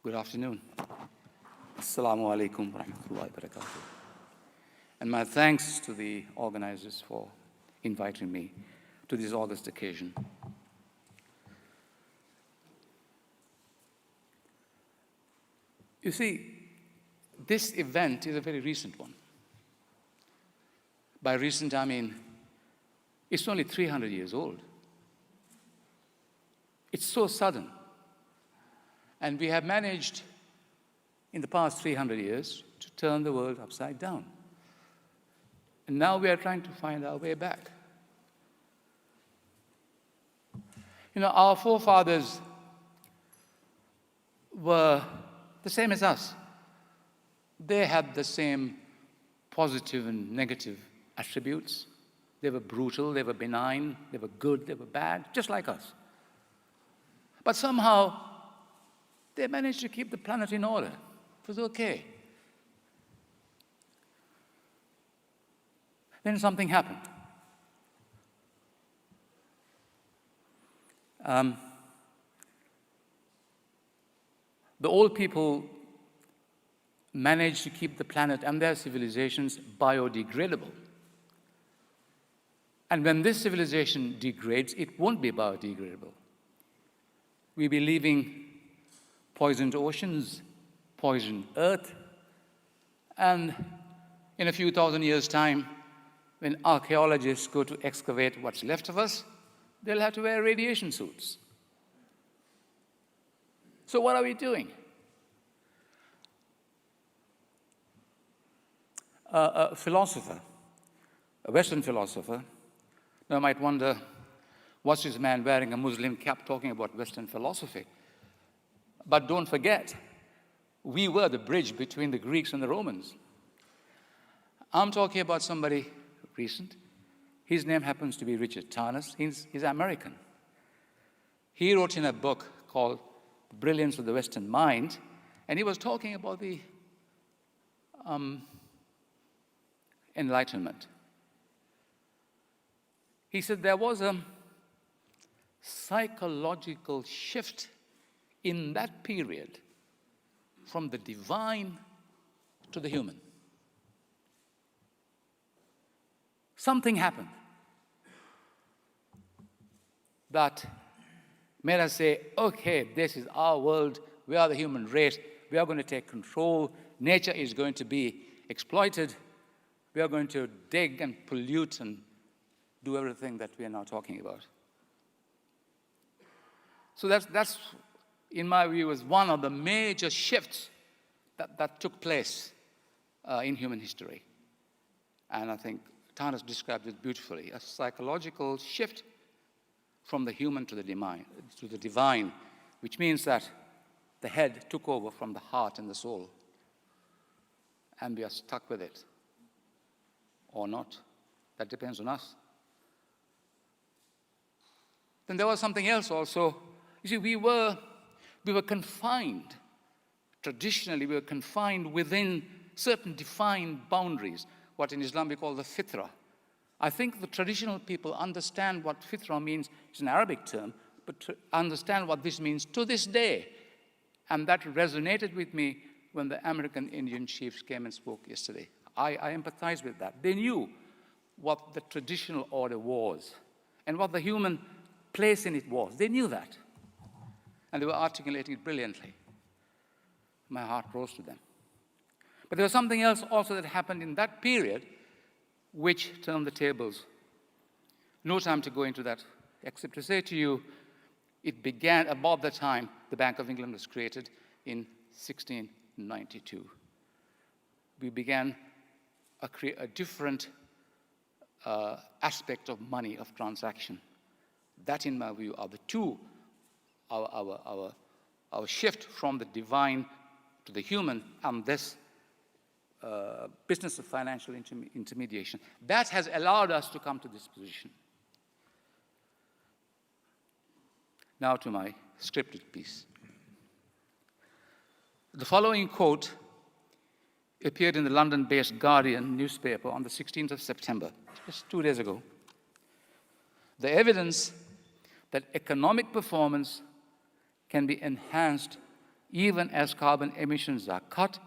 Good afternoon. Assalamu alaikum wa rahmatullahi wa barakatuh. And my thanks to the organizers for inviting me to this august occasion. You see, this event is a very recent one. By recent, I mean, it's only 300 years old. It's so sudden. And we have managed, in the past 300 years, to turn the world upside down. And now we are trying to find our way back. You know, our forefathers were the same as us. They had the same positive and negative attributes. They were brutal, they were benign, they were good, they were bad, just like us. But somehow, they managed to keep the planet in order. It was okay. Then something happened. The old people managed to keep the planet and their civilizations biodegradable. And when this civilization degrades, it won't be biodegradable. We'll be leaving poisoned oceans, poisoned earth, and in a few thousand years' time, when archaeologists go to excavate what's left of us, they'll have to wear radiation suits. So what are we doing? A philosopher, a Western philosopher, now might wonder, what's this man wearing a Muslim cap talking about Western philosophy? But don't forget, we were the bridge between the Greeks and the Romans. I'm talking about somebody recent. His name happens to be Richard Tarnas. He's American. He wrote in a book called The Brilliance of the Western Mind, and he was talking about the Enlightenment. He said there was a psychological shift in that period from the divine to the human. Something happened that made us say, okay, this is our world, we are the human race, we are going to take control, nature is going to be exploited, we are going to dig and pollute and do everything that we are now talking about. So that's in my view, was one of the major shifts that took place in human history. And I think Tarnas described it beautifully, a psychological shift from the human to the divine, which means that the head took over from the heart and the soul, and we are stuck with it, or not. That depends on us. Then there was something else also. You see, we were confined. Traditionally, we were confined within certain defined boundaries, what in Islam we call the fitra. I think the traditional people understand what fitra means. It's an Arabic term, but to understand what this means to this day. And that resonated with me when the American Indian chiefs came and spoke yesterday. I empathize with that. They knew what the traditional order was and what the human place in it was. They knew that. And they were articulating it brilliantly. My heart rose to them. But there was something else also that happened in that period which turned the tables. No time to go into that, except to say to you, it began about the time the Bank of England was created in 1692. We began a different aspect of money, of transaction. That, in my view, are the two, our shift from the divine to the human, and this business of financial intermediation. That has allowed us to come to this position. Now to my scripted piece. The following quote appeared in the London-based Guardian newspaper on the 16th of September, just 2 days ago. The evidence that economic performance can be enhanced even as carbon emissions are cut,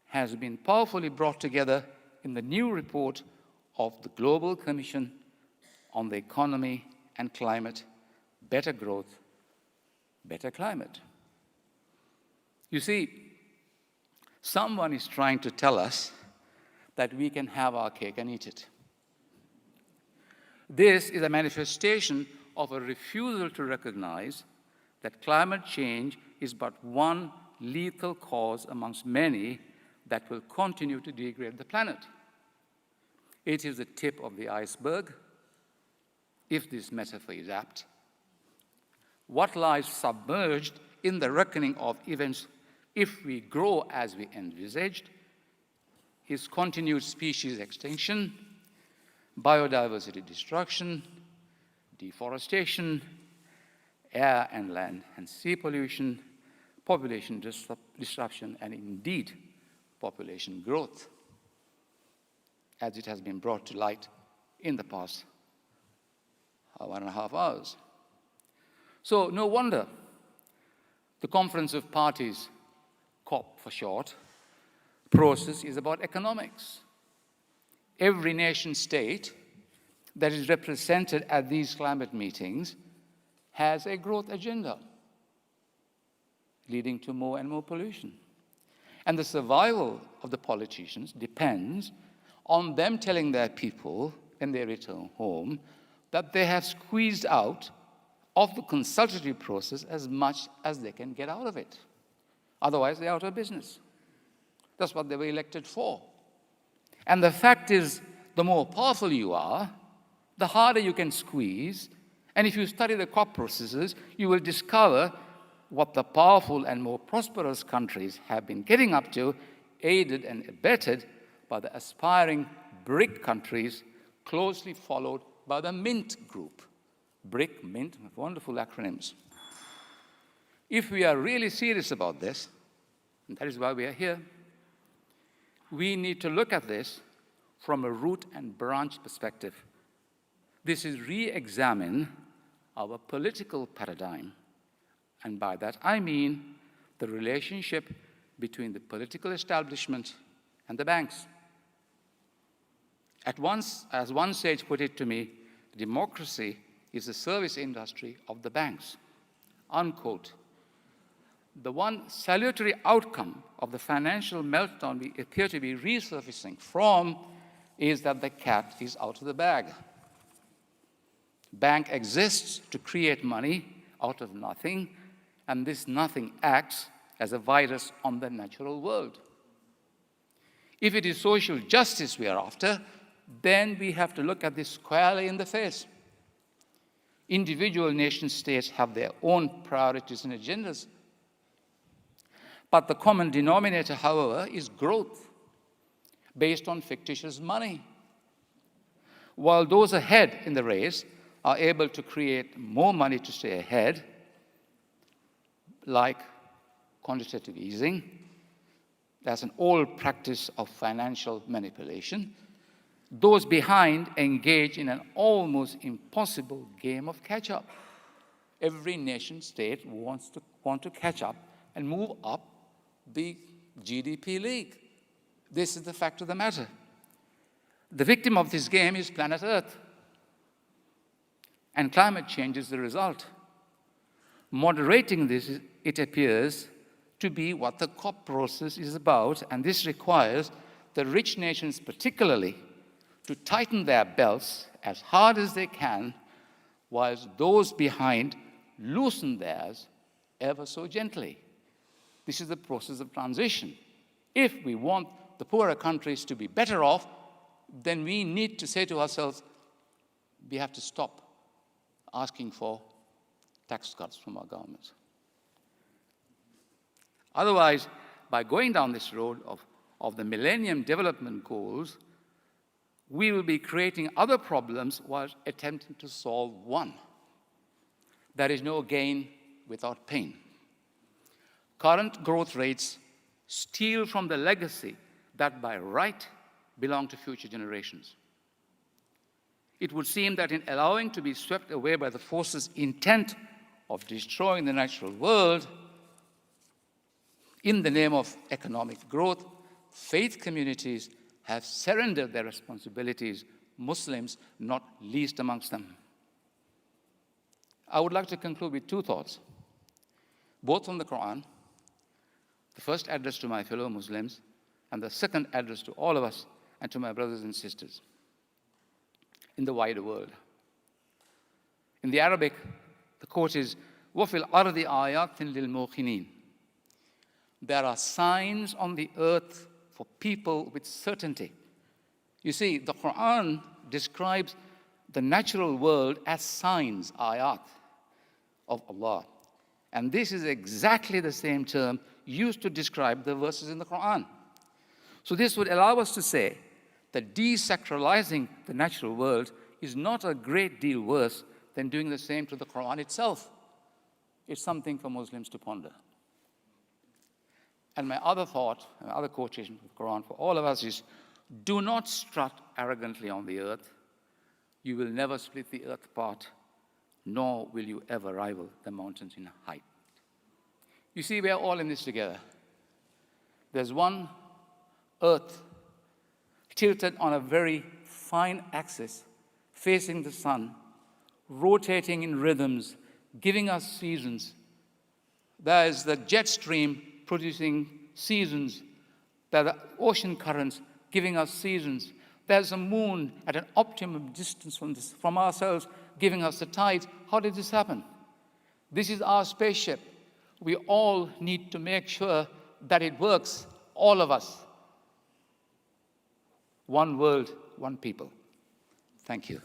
has been powerfully brought together in the new report of the Global Commission on the Economy and Climate, Better Growth, Better Climate. You see, someone is trying to tell us that we can have our cake and eat it. This is a manifestation of a refusal to recognize that climate change is but one lethal cause amongst many that will continue to degrade the planet. It is the tip of the iceberg, if this metaphor is apt. What lies submerged in the reckoning of events if we grow as we envisaged is continued species extinction, biodiversity destruction, deforestation, air and land and sea pollution, population disruption, and indeed, population growth, as it has been brought to light in the past 1.5 hours. So no wonder the Conference of Parties, COP for short, process is about economics. Every nation state that is represented at these climate meetings has a growth agenda, leading to more and more pollution. And the survival of the politicians depends on them telling their people when they return home that they have squeezed out of the consultative process as much as they can get out of it. Otherwise, they're out of business. That's what they were elected for. And the fact is, the more powerful you are, the harder you can squeeze. And if you study the COP processes, you will discover what the powerful and more prosperous countries have been getting up to, aided and abetted by the aspiring BRIC countries, closely followed by the MINT group. BRIC, MINT, wonderful acronyms. If we are really serious about this, and that is why we are here, we need to look at this from a root and branch perspective. This is re-examine our political paradigm. And by that I mean the relationship between the political establishment and the banks. As one sage put it to me, democracy is the service industry of the banks, unquote. The one salutary outcome of the financial meltdown we appear to be resurfacing from is that the cat is out of the bag. Bank exists to create money out of nothing, and this nothing acts as a virus on the natural world. If it is social justice we are after, then we have to look at this squarely in the face. Individual nation states have their own priorities and agendas. But the common denominator, however, is growth based on fictitious money. While those ahead in the race are able to create more money to stay ahead, like quantitative easing, that's an old practice of financial manipulation, those behind engage in an almost impossible game of catch-up. Every nation state want to catch up and move up the GDP league. This is the fact of the matter. The victim of this game is planet Earth. And climate change is the result. Moderating this, it appears to be what the COP process is about, and this requires the rich nations particularly to tighten their belts as hard as they can, whilst those behind loosen theirs ever so gently. This is the process of transition. If we want the poorer countries to be better off, then we need to say to ourselves, we have to stop asking for tax cuts from our governments. Otherwise, by going down this road of the Millennium Development Goals, we will be creating other problems while attempting to solve one. There is no gain without pain. Current growth rates steal from the legacy that by right belong to future generations. It would seem that in allowing to be swept away by the forces intent of destroying the natural world, In the name of economic growth, faith communities have surrendered their responsibilities, Muslims not least amongst them. I would like to conclude with two thoughts, both from the Quran, the first address to my fellow Muslims, and the second address to all of us and to my brothers and sisters in the wider world. In the Arabic, the quote is, وَفِي الْأَرْضِ آيَاتٍ لِلْمُوقِنِينَ. There are signs on the earth for people with certainty. You see, the Quran describes the natural world as signs, ayat, of Allah. And this is exactly the same term used to describe the verses in the Quran. So this would allow us to say that desacralizing the natural world is not a great deal worse than doing the same to the Quran itself. It's something for Muslims to ponder. And my other thought, another quotation from the Quran for all of us is, do not strut arrogantly on the earth. You will never split the earth apart, nor will you ever rival the mountains in height. You see, we are all in this together. There's one earth tilted on a very fine axis, facing the sun, rotating in rhythms, giving us seasons. There is the jet stream producing seasons. There are the ocean currents giving us seasons. There's a moon at an optimum distance from ourselves, giving us the tides. How did this happen? This is our spaceship. We all need to make sure that it works, all of us. One world, one people. Thank you.